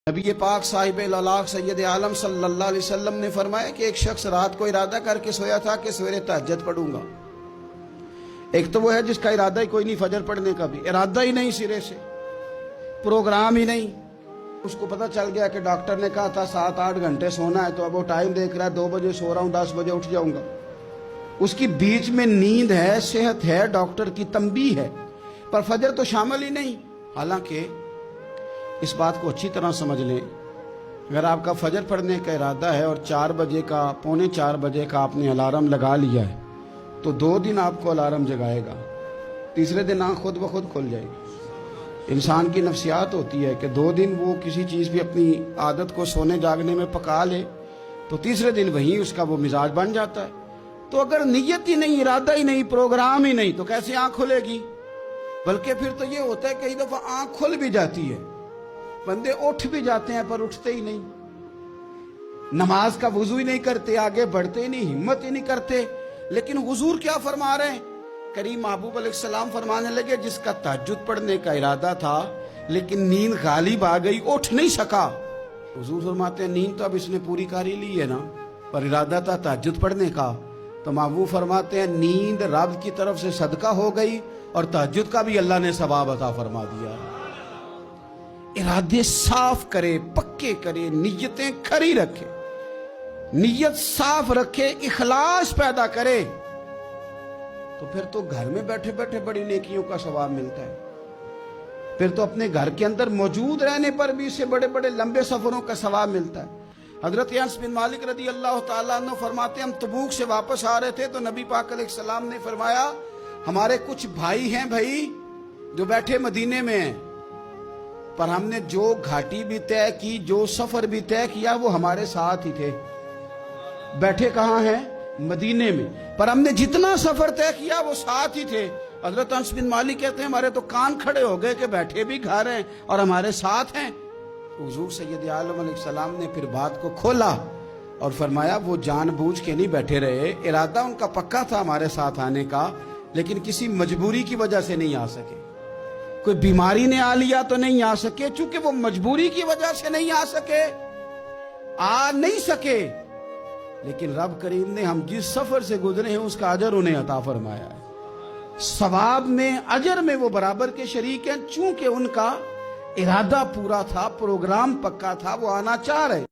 نبی پاک صاحب العلاق سید عالم صلی اللہ علیہ وسلم نے فرمایا کہ ایک شخص رات کو ارادہ کر کے سویا تھا کہ سویرے تہجد پڑھوں گا۔ ایک تو وہ ہے جس کا ارادہ ہی کوئی نہیں، فجر پڑھنے کا بھی ارادہ ہی نہیں، سرے سے پروگرام ہی نہیں۔ اس کو پتہ چل گیا کہ ڈاکٹر نے کہا تھا 7-8 گھنٹے سونا ہے، تو اب وہ ٹائم دیکھ رہا ہے 2 بجے سو رہا ہوں، 10 بجے اٹھ جاؤں گا۔ اس کی بیچ میں نیند ہے، صحت ہے، ڈاکٹر کی تنبیہ ہے، پر فجر تو شامل ہی نہیں۔ حالانکہ اس بات کو اچھی طرح سمجھ لیں، اگر آپ کا فجر پڑھنے کا ارادہ ہے اور 4 بجے کا 3:45 بجے کا آپ نے الارم لگا لیا ہے، تو 2 دن آپ کو الارم جگائے گا، تیسرے دن آنکھ خود بخود کھل جائے گی۔ انسان کی نفسیات ہوتی ہے کہ 2 دن وہ کسی چیز بھی اپنی عادت کو سونے جاگنے میں پکا لے تو تیسرے دن وہیں اس کا وہ مزاج بن جاتا ہے۔ تو اگر نیت ہی نہیں، ارادہ ہی نہیں، پروگرام ہی نہیں، تو کیسے آنکھ کھلے گی؟ بلکہ پھر تو یہ ہوتا ہے کئی دفعہ آنکھ کھل بھی جاتی ہے، بندے اٹھ بھی جاتے ہیں پر اٹھتے ہی نہیں، نماز کا وضو ہی نہیں کرتے، آگے بڑھتے ہی نہیں، ہمت ہی نہیں کرتے۔ لیکن حضور کیا فرما رہے ہیں؟ کریم محبوب علیہ السلام فرمانے لگے جس کا تہجد پڑھنے کا ارادہ تھا لیکن نیند غالب آ گئی، اٹھ نہیں سکا۔ حضور فرماتے ہیں نیند تو اب اس نے پوری کر ہی لی ہے نا، پر ارادہ تھا تہجد پڑھنے کا۔ تو محبوب فرماتے ہیں نیند رب کی طرف سے صدقہ ہو گئی اور تہجد کا بھی اللہ نے ثواب عطا فرما دیا۔ ارادے صاف کرے، پکے کرے، نیتیں کھری رکھے، نیت صاف رکھے، اخلاص پیدا کرے، تو پھر تو گھر میں بیٹھے بیٹھے بڑی نیکیوں کا ثواب ملتا ہے۔ پھر تو اپنے گھر کے اندر موجود رہنے پر بھی اسے بڑے بڑے لمبے سفروں کا ثواب ملتا ہے۔ حضرت انس بن مالک رضی اللہ تعالیٰ عنہ فرماتے ہیں ہم تبوک سے واپس آ رہے تھے تو نبی پاک علیہ السلام نے فرمایا ہمارے کچھ بھائی ہیں بھائی جو بیٹھے مدینے میں ہیں، پر ہم نے جو گھاٹی بھی طے کی، جو سفر بھی طے کیا، وہ ہمارے ساتھ ہی تھے۔ بیٹھے کہاں ہیں؟ مدینے میں، پر ہم نے جتنا سفر طے کیا وہ ساتھ ہی تھے۔ حضرت انس بن مالک کہتے ہیں ہمارے تو کان کھڑے ہو گئے کہ بیٹھے بھی گھر ہیں اور ہمارے ساتھ ہیں۔ حضور سید عالم علیہ السلام نے پھر بات کو کھولا اور فرمایا وہ جان بوجھ کے نہیں بیٹھے رہے، ارادہ ان کا پکا تھا ہمارے ساتھ آنے کا، لیکن کسی مجبوری کی وجہ سے نہیں آ سکے۔ کوئی بیماری نے آ لیا تو نہیں آ سکے، چونکہ وہ مجبوری کی وجہ سے نہیں آ سکے، آ نہیں سکے، لیکن رب کریم نے ہم جس سفر سے گزرے ہیں اس کا اجر انہیں عطا فرمایا ہے۔ ثواب میں، اجر میں وہ برابر کے شریک ہیں، چونکہ ان کا ارادہ پورا تھا، پروگرام پکا تھا، وہ آنا چاہ رہے۔